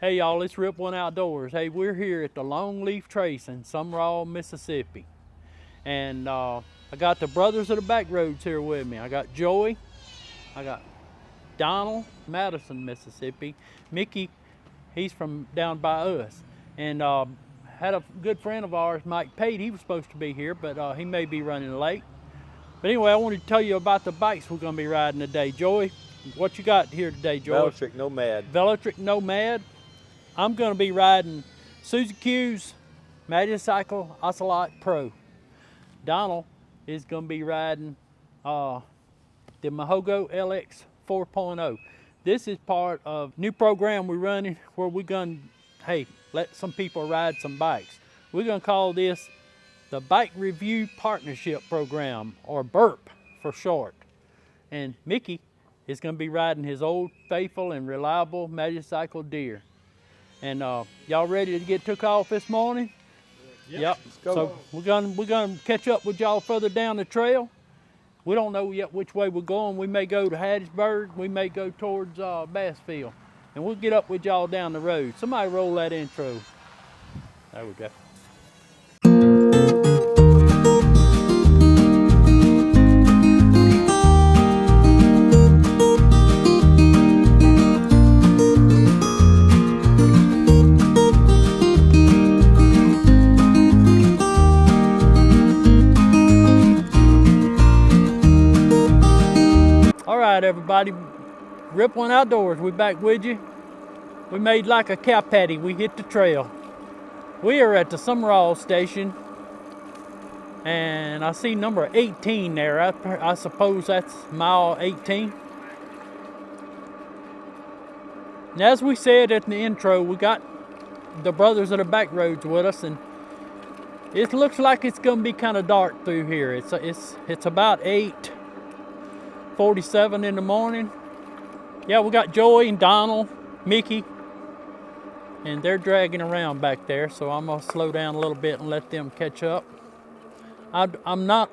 Hey y'all, it's Rip One Outdoors. Hey, we're here at the Longleaf Trace in Samr, Mississippi. And I got the brothers of the backroads here with me. I got Joey, I got Donald, Madison, Mississippi. Mickey, he's from down by us. And had a good friend of ours, Mike Pate. He was supposed to be here, but he may be running late. But anyway, I wanted to tell you about the bikes we're gonna be riding today. Joey, what you got here today, Joey? Velotric Nomad. Velotric Nomad. I'm going to be riding Suzy Q's Magicycle Ocelot Pro. Donald is going to be riding the Mahogo LX 4.0. This is part of new program we're running where we're going to, hey, let some people ride some bikes. We're going to call this the Bike Review Partnership Program, or BURP for short. And Mickey is going to be riding his old faithful and reliable Magicycle Deer. And y'all ready to get took off this morning? Yep. Let's go. So we're gonna catch up with y'all further down the trail. We don't know yet which way we're going. We may go to Hattiesburg. We may go towards Bassfield. And we'll get up with y'all down the road. Somebody roll that intro. There we go. Everybody, Rip One Outdoors, we back with you. We made like a cow patty. We hit the trail. We are at the Samr Station, and I see number 18 there. I suppose that's mile 18. And as we said at the intro, we got the brothers of the backroads with us, and it looks like it's gonna be kind of dark through here. It's about 8:47 in the morning. Yeah, we got Joey and Donald, Mickey, and they're dragging around back there, so I'm gonna slow down a little bit and let them catch up. I'm not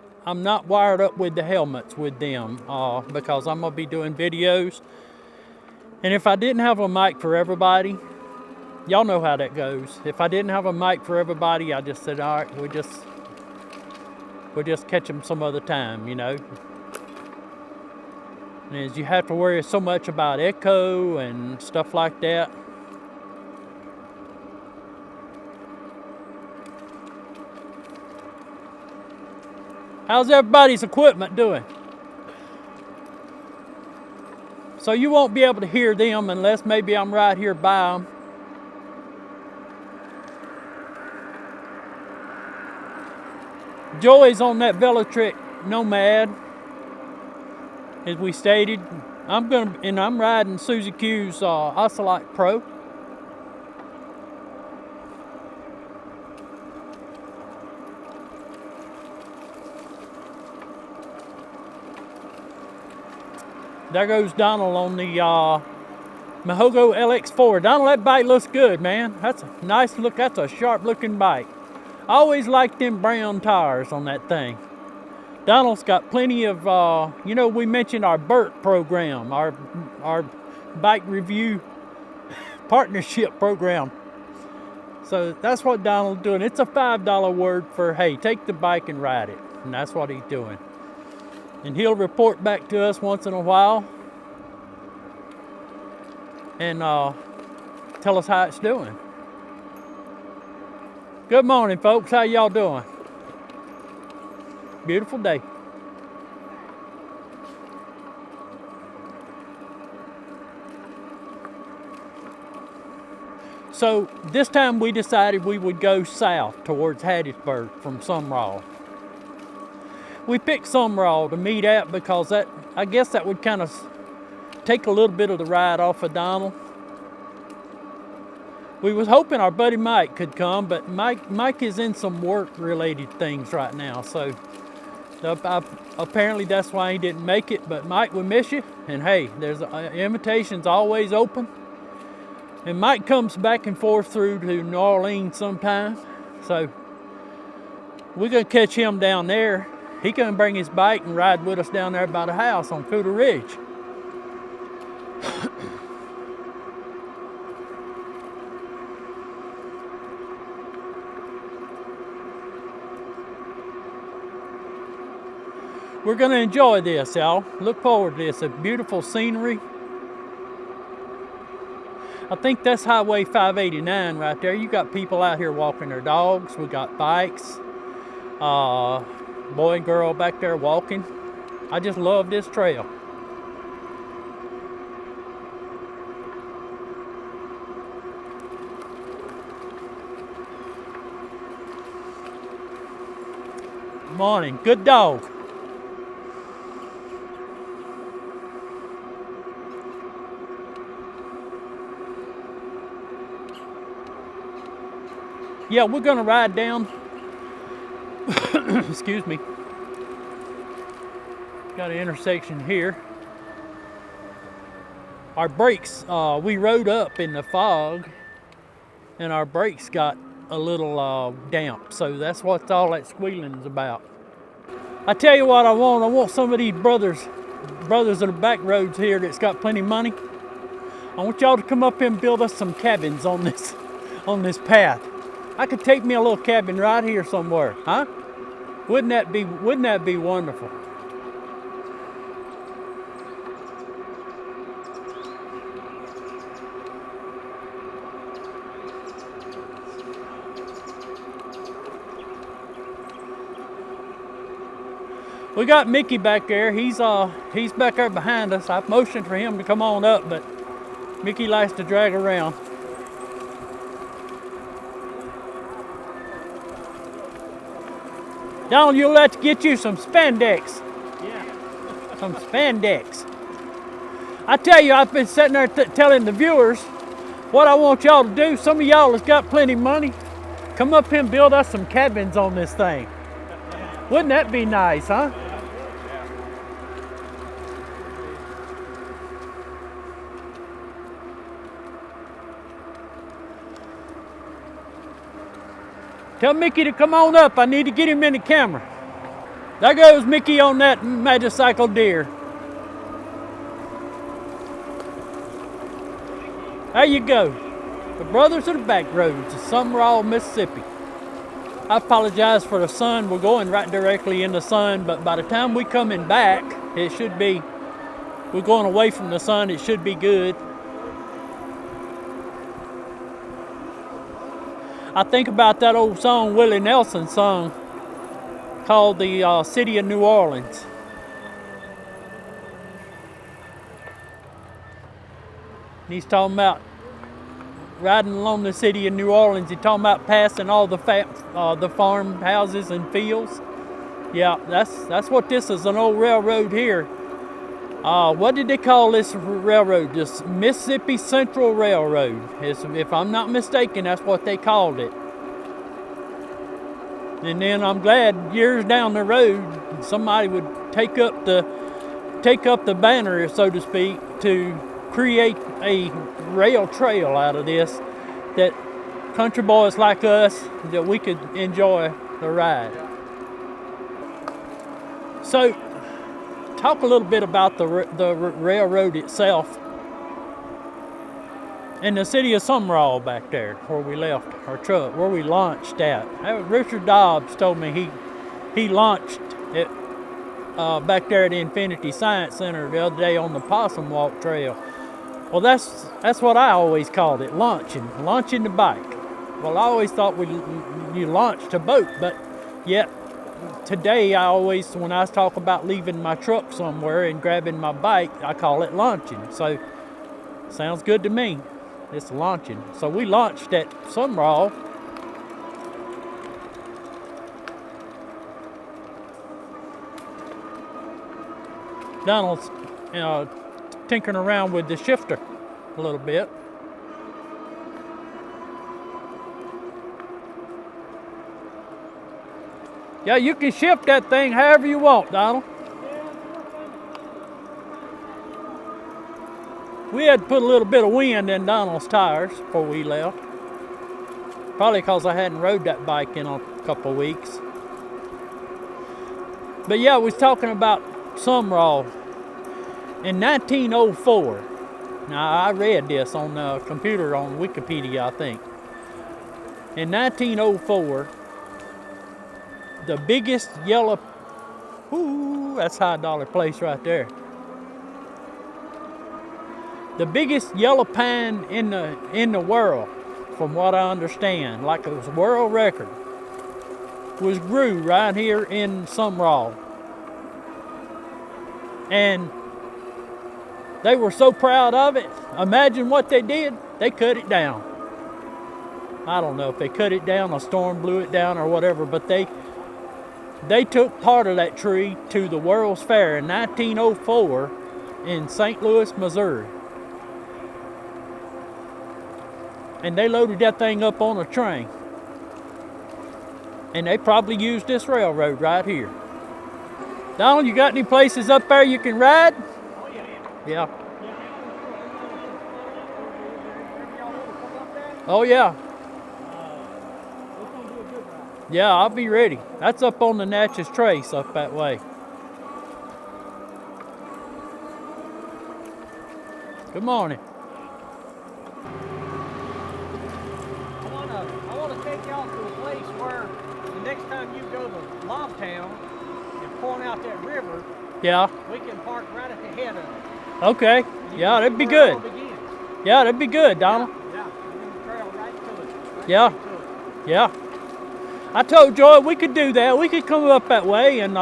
wired up with the helmets with them because I'm gonna be doing videos. And if I didn't have a mic for everybody, y'all know how that goes. If I didn't have a mic for everybody, I just said, all right, we'll just catch them some other time, you know. Is you have to worry so much about echo and stuff like that. How's everybody's equipment doing? So you won't be able to hear them unless maybe I'm right here by them. Joey's on that Velotric Nomad. As we stated, I'm riding Suzy Q's Ocelot Pro. There goes Donald on the Mahogo LX4. Donald, that bike looks good, man. That's a nice look. That's a sharp looking bike. I always liked them brown tires on that thing. Donald's got plenty of, you know, we mentioned our BURP program, our Bike Review Partnership Program. So that's what Donald's doing. It's a $5 word for, hey, take the bike and ride it. And that's what he's doing. And he'll report back to us once in a while and tell us how it's doing. Good morning, folks. How y'all doing? Beautiful day. So this time we decided we would go south towards Hattiesburg from Samr. We picked Samr to meet at because I guess that would kind of take a little bit of the ride off of Donald. We was hoping our buddy Mike could come, but Mike is in some work-related things right now, so apparently that's why he didn't make it. But Mike, we miss you, and hey, there's invitations always open. And Mike comes back and forth through to New Orleans sometime, so we're gonna catch him down there. He can bring his bike and ride with us down there by the house on Cooter Ridge. we're gonna enjoy this, y'all. Look forward to this. A beautiful scenery. I think that's Highway 589 right there. You got people out here walking their dogs. We got bikes. Boy and girl back there walking. I just love this trail. Morning, good dog. Yeah, we're gonna ride down. Excuse me. Got an intersection here. Our brakes, we rode up in the fog and our brakes got a little damp, so that's what all that squealing is about. I tell you what I want some of these brothers of the back roads here that's got plenty of money. I want y'all to come up here and build us some cabins on this path. I could take me a little cabin right here somewhere, huh? Wouldn't that be wonderful? We got Mickey back there. He's back there behind us. I've motioned for him to come on up, but Mickey likes to drag around. Donald, you'll have to get you some spandex. Yeah. Some spandex. I tell you, I've been sitting there telling the viewers what I want y'all to do. Some of y'all has got plenty of money. Come up here and build us some cabins on this thing. Wouldn't that be nice, huh? Tell Mickey to come on up. I need to get him in the camera. There goes Mickey on that Magicycle deer. There you go. The brothers of the back roads of Samr, Mississippi. I apologize for the sun. We're going right directly in the sun, but by the time we coming back, it should be, we're going away from the sun, it should be good. I think about that old song Willie Nelson sung called the City of New Orleans. And he's talking about riding along the city of New Orleans. He's talking about passing all the farmhouses and fields. Yeah, that's what this is, an old railroad here. What did they call this railroad? This Mississippi Central Railroad. If I'm not mistaken, that's what they called it. And then I'm glad years down the road, somebody would take up the banner, so to speak, to create a rail trail out of this, that country boys like us, that we could enjoy the ride. So, talk a little bit about the railroad itself and the city of Samr back there, where we left our truck, where we launched at. Richard Dobbs told me he launched it back there at the Infinity Science Center the other day on the Possum Walk Trail. Well, that's what I always called it, launching the bike. Well, I always thought you launched a boat, but yet today when I talk about leaving my truck somewhere and grabbing my bike, I call it launching. So, sounds good to me. It's launching. So we launched at Samr. Donald's tinkering around with the shifter a little bit. Yeah, you can shift that thing however you want, Donald. We had to put a little bit of wind in Donald's tires before we left. Probably because I hadn't rode that bike in a couple of weeks. But yeah, we was talking about Samr. In 1904, now I read this on the computer on Wikipedia, I think. In 1904, the biggest yellow, that's high dollar place right there. The biggest yellow pine in the world, from what I understand, like it was a world record, was grew right here in Samr. And they were so proud of it. Imagine what they did. They cut it down. I don't know if they cut it down, a storm blew it down or whatever, but they took part of that tree to the World's Fair in 1904 in St. Louis, Missouri. And they loaded that thing up on a train. And they probably used this railroad right here. Donald, you got any places up there you can ride? Oh, yeah. Yeah. Oh, yeah. Yeah, I'll be ready. That's up on the Natchez Trace up that way. Good morning. I want to take y'all to a place where the next time you go to Logtown and point out that river, Yeah. we can park right at the head of it. Okay. Yeah, that'd be good. Yeah, that'd be good, Donald. Yeah. And then the trail right to it. Right Yeah. to it. Yeah. I told Joy we could do that. We could come up that way and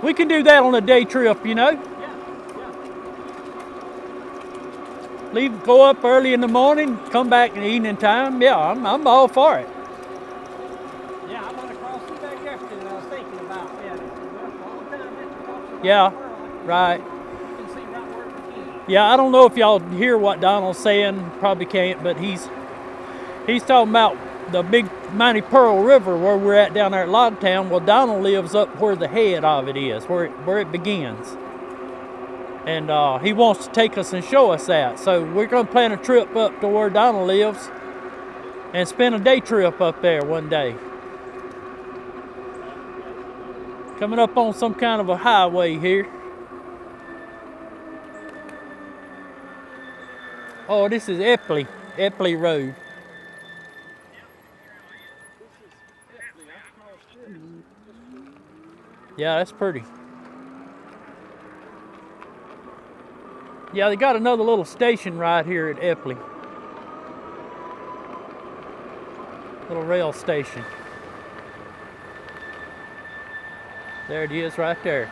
we can do that on a day trip, you know. Yeah. Go up early in the morning, come back in the evening time. Yeah, I'm all for it. Yeah, I went across through that yesterday and I was thinking about, Yeah, right. You can see right where it begins. Yeah, I don't know if y'all hear what Donald's saying. Probably can't, but he's talking about the big mighty Pearl River where we're at down there at Logtown. Well, Donald lives up where the head of it is, where it begins. And he wants to take us and show us that. So we're going to plan a trip up to where Donald lives and spend a day trip up there one day. Coming up on some kind of a highway here. Oh, this is Epley Road. Yeah, that's pretty. Yeah, they got another little station right here at Epley. Little rail station. There it is right there.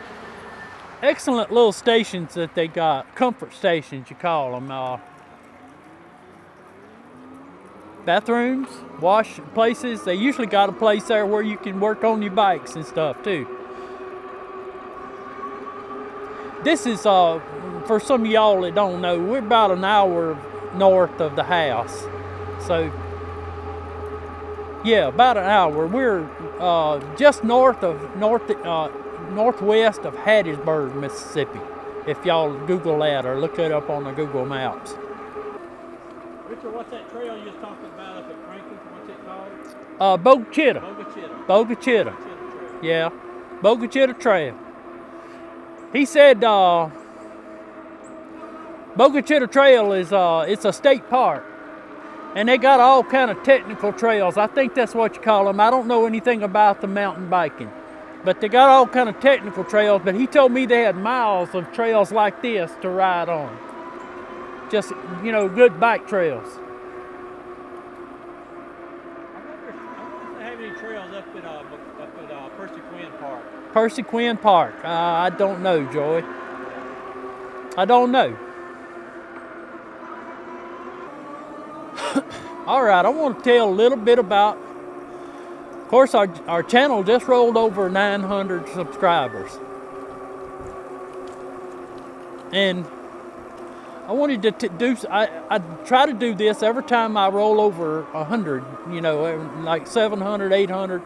Excellent little stations that they got. Comfort stations, you call them. Bathrooms, wash places. They usually got a place there where you can work on your bikes and stuff too. This is, for some of y'all that don't know, we're about an hour north of the house. So, yeah, about an hour. We're just northwest of Hattiesburg, Mississippi. If y'all Google that or look it up on the Google Maps. Richard, what's that trail you was talking about up at Franklin? What's it called? Bogachitta. Yeah, Bogachitta Trail. He said Bogachitta Trail is it's a state park, and they got all kind of technical trails. I think that's what you call them. I don't know anything about the mountain biking, but they got all kind of technical trails. But he told me they had miles of trails like this to ride on. Just, you know, good bike trails. I wonder if they have any trails up at Percy Quinn Park. Percy Quinn Park. I don't know, Joy. I don't know. All right, I want to tell a little bit about, of course, our channel just rolled over 900 subscribers. And I wanted to I try to do this every time I roll over 100, you know, like 700, 800.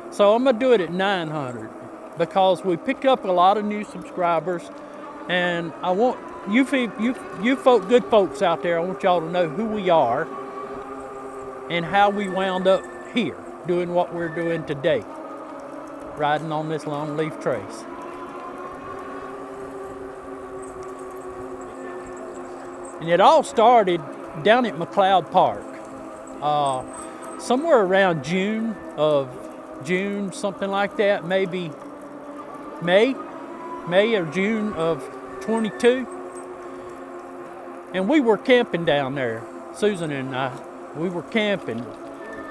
So I'm going to do it at 900 because we picked up a lot of new subscribers, and I want you good folks out there, I want y'all to know who we are and how we wound up here doing what we're doing today, riding on this long leaf trace. And it all started down at McLeod Park, somewhere around June, something like that, maybe May or June of 22. And we were camping down there. Susan and I, we were camping.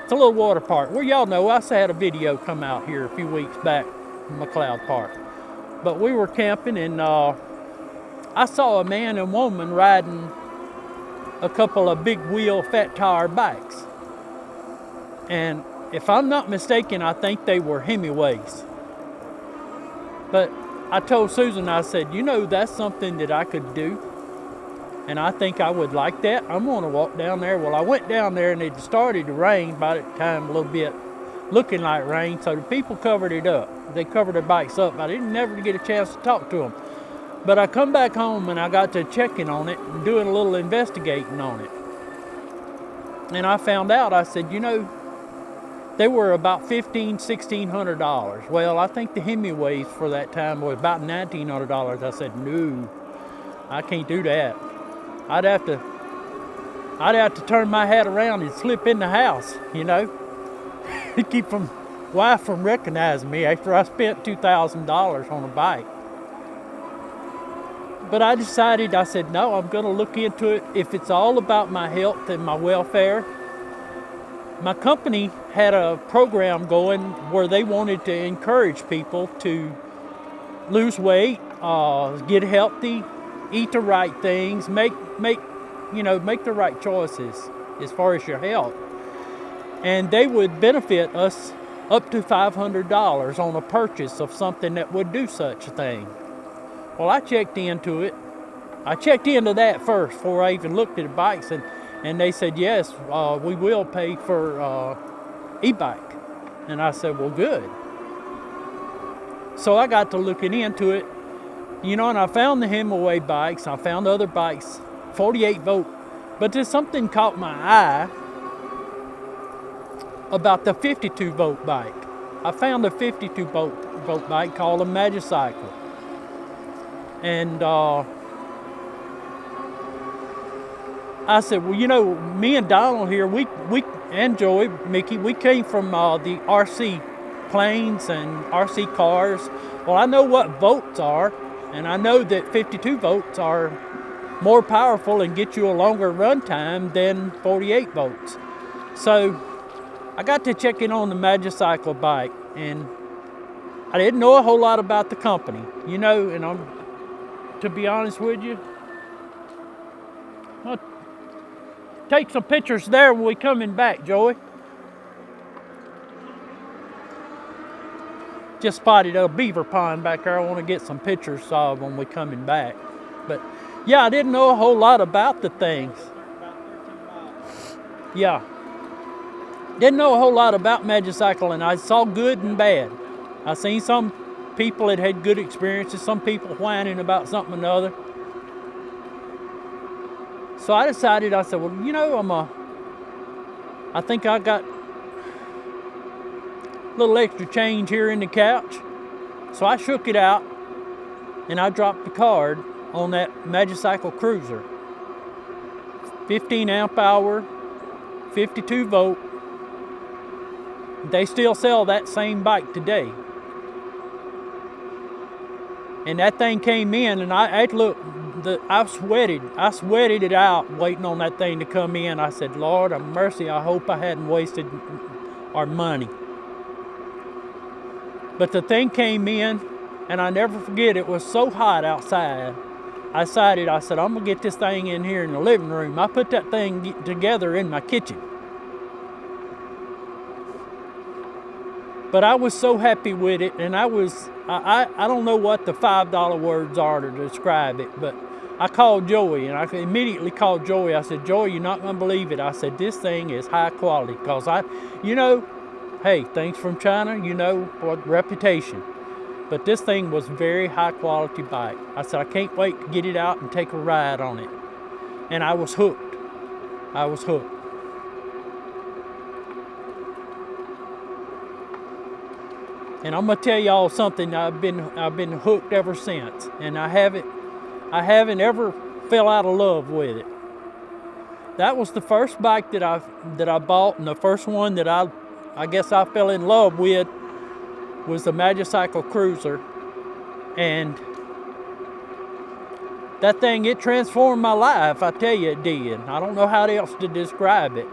It's a little water park. Well, y'all know, I had a video come out here a few weeks back from McLeod Park. But we were camping, and I saw a man and woman riding a couple of big wheel, fat tire bikes. And if I'm not mistaken, I think they were Hemingways. But I told Susan, I said, you know, that's something that I could do. And I think I would like that. I'm going to walk down there. Well, I went down there, and it started to rain by the time, a little bit, looking like rain. So the people covered it up. They covered their bikes up. I didn't never get a chance to talk to them. But I come back home, and I got to checking on it and doing a little investigating on it. And I found out, I said, you know, they were about $1,600. Well, I think the Hemingways for that time was about $1,900. I said, no, I can't do that. I'd have to turn my hat around and slip in the house, you know, to keep wife from recognizing me after I spent $2,000 on a bike. But I decided, I said, no, I'm going to look into it. If it's all about my health and my welfare. My company had a program going where they wanted to encourage people to lose weight, get healthy, eat the right things, make the right choices as far as your health. And they would benefit us up to $500 on a purchase of something that would do such a thing. Well, I checked into it. I checked into that first before I even looked at the bikes, and they said, yes, we will pay for e-bike. And I said, well, good. So I got to looking into it, you know, and I found the Hemingway bikes. I found other bikes, 48 volt. But there's something caught my eye about the 52 volt bike. I found a 52 volt bike called a Magicycle. And I said, well, you know, me and Donald here, we and Joey, Mickey, we came from the RC planes and RC cars. Well, I know what volts are, and I know that 52 volts are more powerful and get you a longer run time than 48 volts. So I got to checking on the Magicycle bike, and I didn't know a whole lot about the company, you know, and to be honest with you, I'll take some pictures there when we coming back, Joey. Just spotted a beaver pond back there. I want to get some pictures of when we coming back. But yeah, I didn't know a whole lot about the things. Yeah. Didn't know a whole lot about Magicycle, and I saw good and bad. I seen some people that had good experiences, some people whining about something or another. So I decided, I said, well, you know, I think I got a little extra change here in the couch. So I shook it out, and I dropped the card on that Magicycle Cruiser. 15 amp hour, 52 volt. They still sell that same bike today. And that thing came in, and I sweated it out waiting on that thing to come in. I said, Lord have mercy, I hope I hadn't wasted our money. But the thing came in, and I never forget, it was so hot outside. I decided, I said, I'm gonna get this thing in here in the living room. I put that thing together in my kitchen. But I was so happy with it, and I don't know what the $5 words are to describe it, but I called Joey, and I immediately called Joey. I said, Joey, you're not going to believe it. I said, this thing is high quality, because hey, things from China, you know, what reputation. But this thing was very high quality bike. I said, I can't wait to get it out and take a ride on it. And I was hooked. I was hooked. And I'm gonna tell y'all something. I've been hooked ever since, and I haven't ever fell out of love with it. That was the first bike that I bought, and the first one that I guess I fell in love with was the Magicycle Cruiser. And that thing, it transformed my life. I tell you it did. I don't know how else to describe it.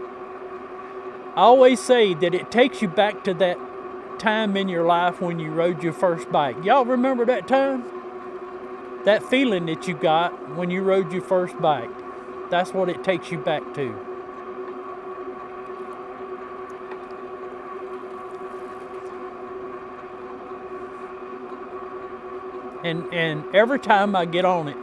I always say that it takes you back to that time in your life when you rode your first bike. Y'all remember that time? That feeling that you got when you rode your first bike. That's what it takes you back to. And every time I get on it,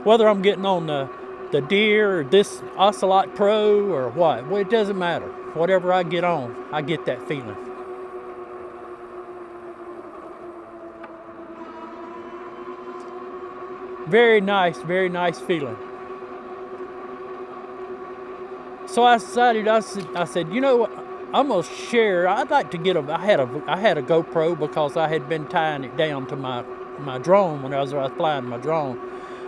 whether I'm getting on the Deer or this Ocelot Pro or what, well, it doesn't matter. Whatever I get on, I get that feeling. Very nice feeling. So I decided, I said, you know what, I'm gonna share. I'd like to get I had a GoPro because I had been tying it down to my drone when I was flying my drone.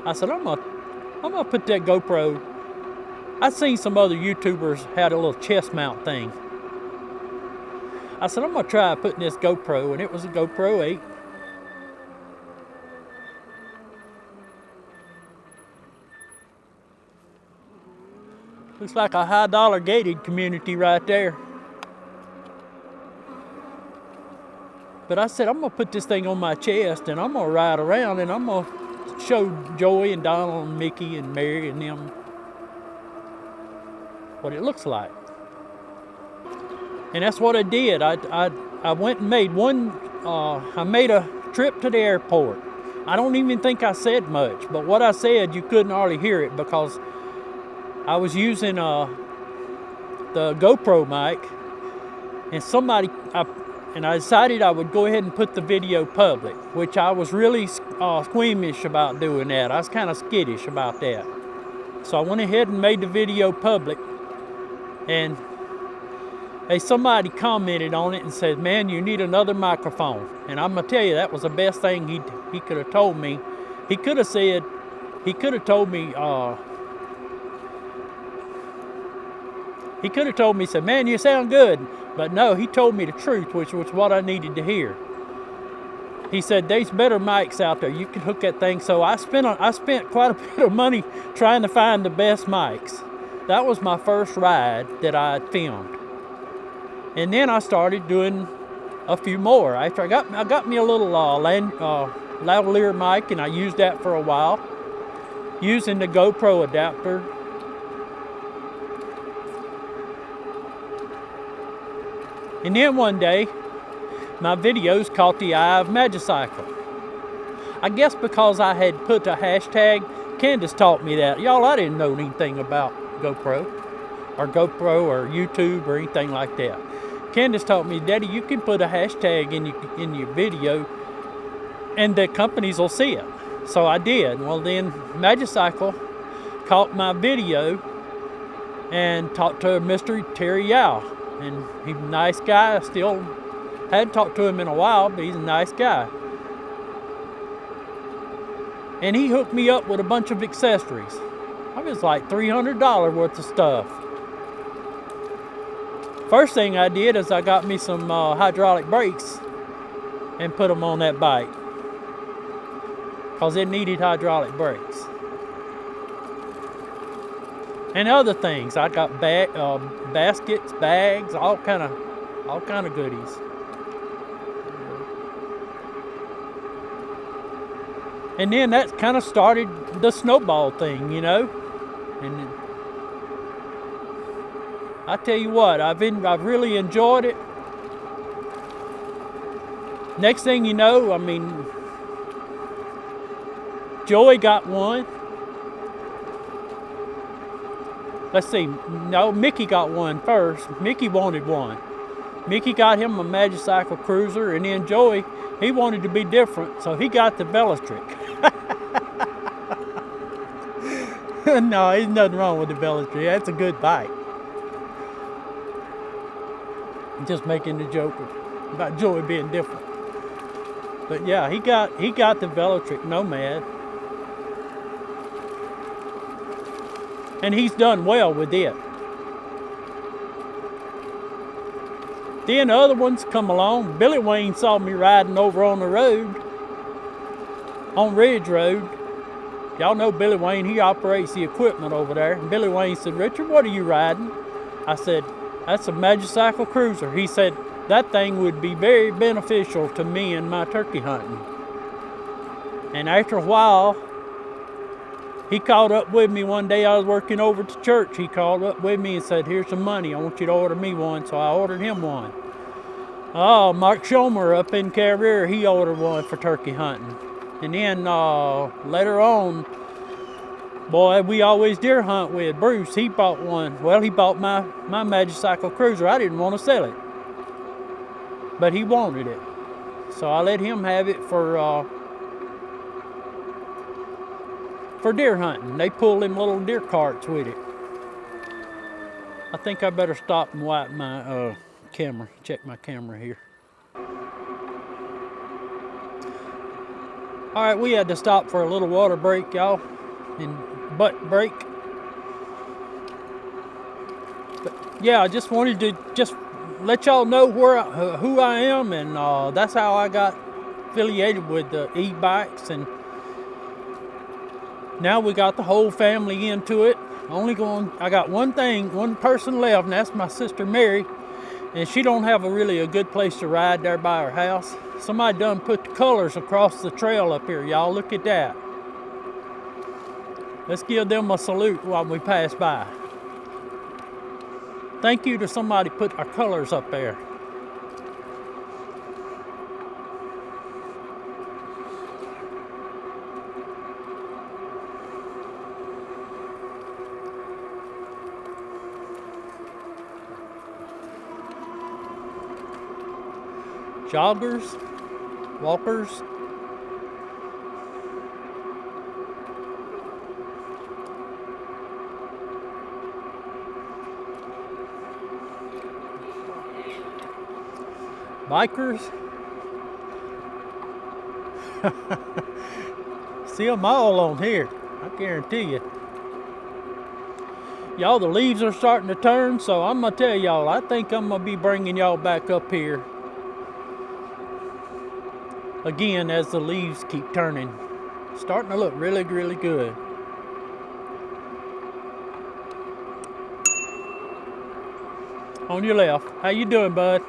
I said, I'm gonna put that GoPro. I seen some other YouTubers had a little chest mount thing. I said, I'm gonna try putting this GoPro, and it was a GoPro 8. Looks like a high dollar gated community right there. But I said, I'm gonna put this thing on my chest and I'm gonna ride around and I'm gonna show Joey and Donald and Mickey and Mary and them what it looks like. And that's what I did. I went and made I made a trip to the airport. I don't even think I said much, but what I said, you couldn't hardly hear it because I was using the GoPro mic, and I decided I would go ahead and put the video public, which I was really squeamish about doing that. I was kind of skittish about that. So I went ahead and made the video public, and somebody commented on it and said, man, you need another microphone. And I'm gonna tell you, that was the best thing he could have told me. He could have told me, said, man, you sound good. But no, he told me the truth, which was what I needed to hear. He said, there's better mics out there. You can hook that thing. So I spent quite a bit of money trying to find the best mics. That was my first ride that I filmed. And then I started doing a few more. After I got me a little lavalier mic, and I used that for a while, using the GoPro adapter. And then one day, my videos caught the eye of Magicycle. I guess because I had put a hashtag, Candace taught me that. Y'all, I didn't know anything about GoPro or YouTube or anything like that. Candace taught me, Daddy, you can put a hashtag in your video and the companies will see it. So I did. Well, then Magicycle caught my video and talked to Mr. Terry Yao. And he's a nice guy. I still hadn't talked to him in a while, but he's a nice guy. And he hooked me up with a bunch of accessories. I was like $300 worth of stuff. First thing I did is I got me some hydraulic brakes and put them on that bike, because it needed hydraulic brakes. And other things, I got baskets, bags, all kind of goodies. And then that kind of started the snowball thing, you know. And I tell you what, I've really enjoyed it. Next thing you know, I mean, Joey got one. Let's see, no, Mickey got one first. Mickey wanted one. Mickey got him a Magicycle Cruiser, and then Joey, he wanted to be different, so he got the Velotric. No, there's nothing wrong with the Velotric. That's a good bike. I'm just making the joke about Joey being different. But yeah, he got the Velotric Nomad. And he's done well with it. Then other ones come along. Billy Wayne saw me riding over on the road on Ridge Road. Y'all know Billy Wayne, he operates the equipment over there. And Billy Wayne said, "Richard, what are you riding?" I said, "That's a Magicycle Cruiser." He said, "That thing would be very beneficial to me in my turkey hunting." And after a while, he called up with me one day. I was working over at the church. He called up with me and said, "Here's some money. I want you to order me one." So I ordered him one. Oh, Mark Schomer up in Carrier, he ordered one for turkey hunting. And then later on, boy, we always deer hunt with Bruce. He bought one. Well, he bought my Magicycle Cruiser. I didn't want to sell it, but he wanted it. So I let him have it for deer hunting. They pull them little deer carts with it. I think I better stop and wipe my camera. Check my camera here. All right, we had to stop for a little water break, y'all, and butt break. But yeah, I just wanted to let y'all know who I am, and that's how I got affiliated with the e-bikes, and now we got the whole family into it. I got one person left, and that's my sister Mary, and she don't have a good place to ride there by her house. Somebody done put the colors across the trail up here, y'all. Look at that. Let's give them a salute while we pass by. Thank you to somebody put our colors up there. Joggers, walkers. Bikers. See them all on here, I guarantee you. Y'all, the leaves are starting to turn, so I'm gonna tell y'all, I think I'm gonna be bringing y'all back up here again as the leaves keep turning. Starting to look really, really good. On your left. How you doing, bud?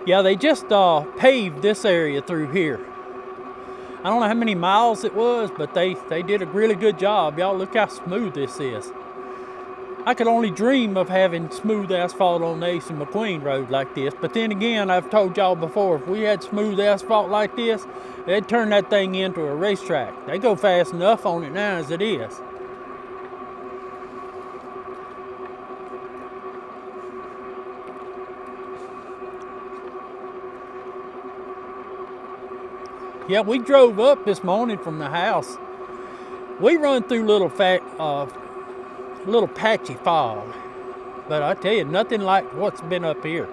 Yeah, they just paved this area through here. I don't know how many miles it was, but they did a really good job. Y'all, look how smooth this is. I could only dream of having smooth asphalt on the Ace and McQueen Road like this. But then again, I've told y'all before, if we had smooth asphalt like this, they'd turn that thing into a racetrack. They go fast enough on it now as it is. Yeah, we drove up this morning from the house. We run through little patchy fog, but I tell you, nothing like what's been up here.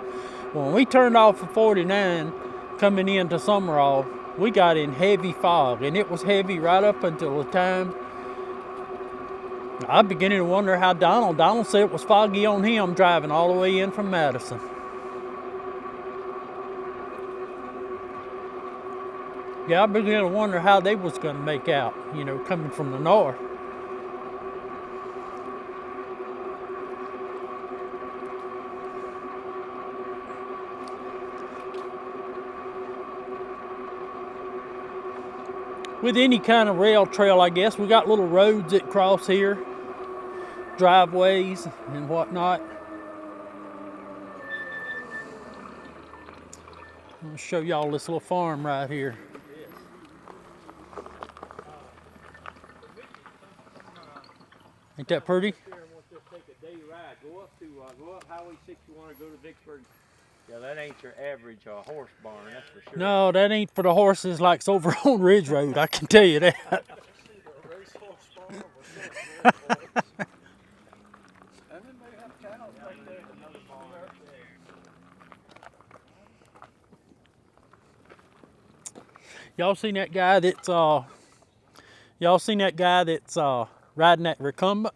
When we turned off of 49 coming into Summerall, we got in heavy fog, and it was heavy right up until the time I'm beginning to wonder how Donald said it was foggy on him driving all the way in from Madison. Yeah, I began to wonder how they was going to make out, you know, coming from the north. With any kind of rail trail, I guess, we got little roads that cross here, driveways and whatnot. I'll show y'all this little farm right here. Ain't that pretty? Take a day ride. Go up Highway 61 or go to Vicksburg. Yeah, that ain't your average horse barn, that's for sure. No, that ain't for the horses like it's over on Ridge Road, I can tell you that. Y'all seen that guy that's Y'all seen that guy that's riding that recumbent?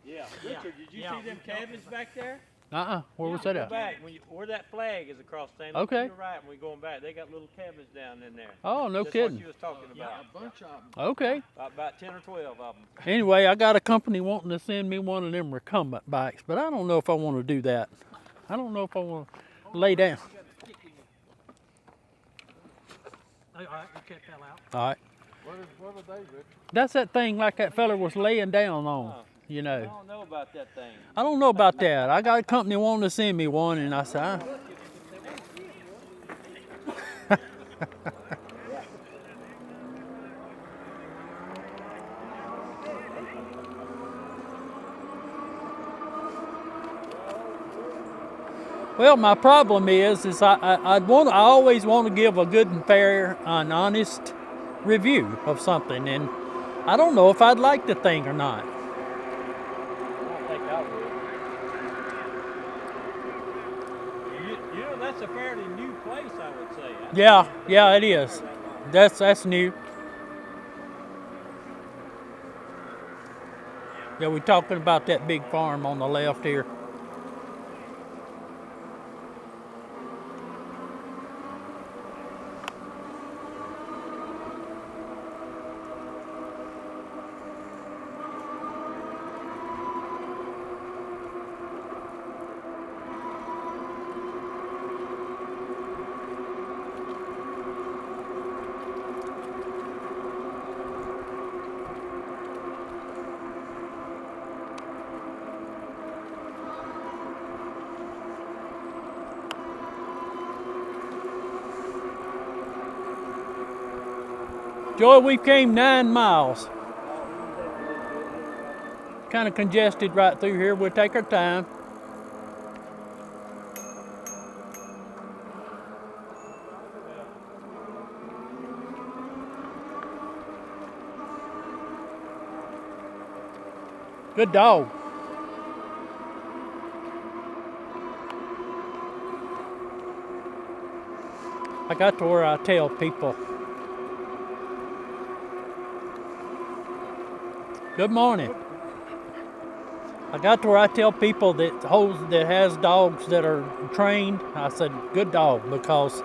Yeah. Richard, did you see them cabins back there? Where was that Go at? back. Where that flag is across there. Okay. To your right when we're going back. They got little cabins down in there. Oh, no That's kidding. what you was talking about. A bunch of them. Okay. About 10 or 12 of them. Anyway, I got a company wanting to send me one of them recumbent bikes, but I don't know if I want to do that. I don't know if I want to lay down. All right, you can't fell out. All right. What are they, Richard? That's that thing like that fella was laying down on, you I know. don't know about that thing. I don't know about that. I got a company wanting to send me one, and I said, well, my problem is I always want to give a good and fair and honest review of something, and I don't know if I'd like the thing or not. I don't think I would. You know, that's a fairly new place, I would say. Yeah, it is. That's new. Yeah, we're talking about that big farm on the left here. Joy, we came 9 miles. Kind of congested right through here. We'll take our time. Good dog. I got to where I tell people, good morning. I got to where I tell people that has dogs that are trained, I said, good dog, because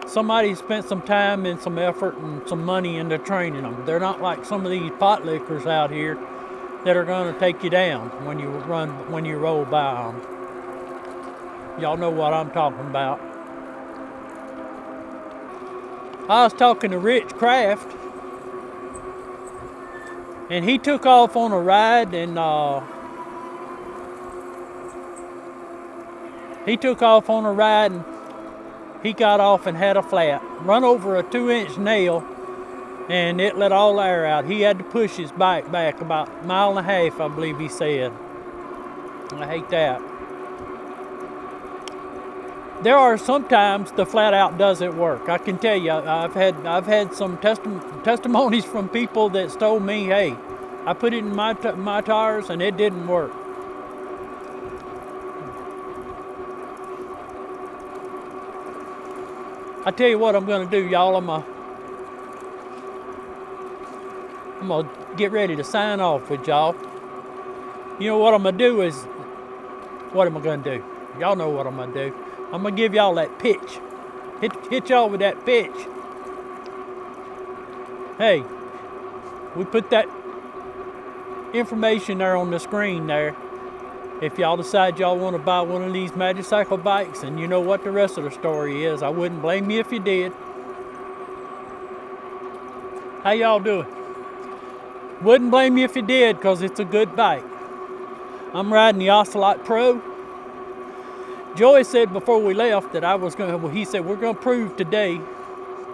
somebody spent some time and some effort and some money into training them. They're not like some of these pot lickers out here that are going to take you down when you roll by them. Y'all know what I'm talking about. I was talking to Rich Kraft, and he took off on a ride, and he got off and had a flat, run over a 2-inch nail, and it let all the air out. He had to push his bike back about 1.5 miles, I believe he said. I hate that. There are sometimes the flat out doesn't work. I can tell you, I've had some testimonies from people that told me, hey, I put it in my tires and it didn't work. I tell you what I'm going to do, y'all. I'm going to get ready to sign off with y'all. You know what I'm going to do is, what am I going to do? Y'all know what I'm going to do. I'm going to give y'all that pitch. Hit y'all with that pitch. Hey, we put that information there on the screen there. If y'all decide y'all want to buy one of these Magicycle bikes, and you know what the rest of the story is, I wouldn't blame you if you did. How y'all doing? Wouldn't blame you if you did, because it's a good bike. I'm riding the Ocelot Pro. Joey said before we left that he said, we're going to prove today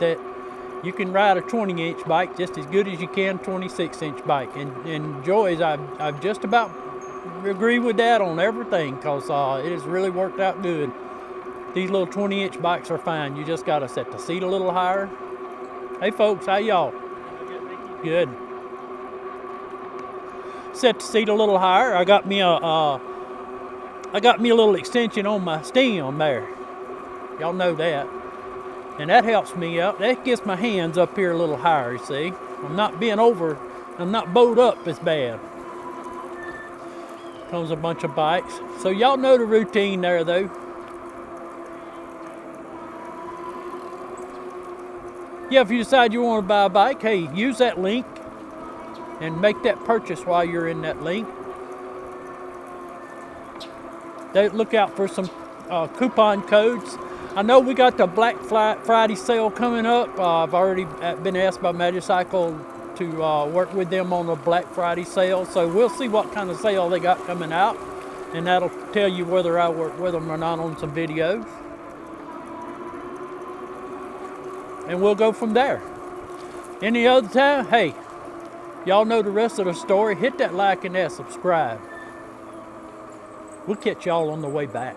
that you can ride a 20-inch bike just as good as you can a 26-inch bike. And Joey's, I've just about agree with that on everything, because it has really worked out good. These little 20-inch bikes are fine. You just got to set the seat a little higher. Hey folks, how y'all? Good. Set the seat a little higher. I got me a little extension on my stem there. Y'all know that. And that helps me out. That gets my hands up here a little higher, you see. I'm not being over I'm not bowed up as bad. Comes a bunch of bikes. So y'all know the routine there though. Yeah, if you decide you want to buy a bike, hey, use that link and make that purchase while you're in that link. Look out for some coupon codes. I know we got the Black Friday sale coming up. I've already been asked by Magicycle to work with them on a Black Friday sale. So we'll see what kind of sale they got coming out. And that'll tell you whether I work with them or not on some videos. And we'll go from there. Any other time, hey, y'all know the rest of the story. Hit that like and that subscribe. We'll catch y'all on the way back.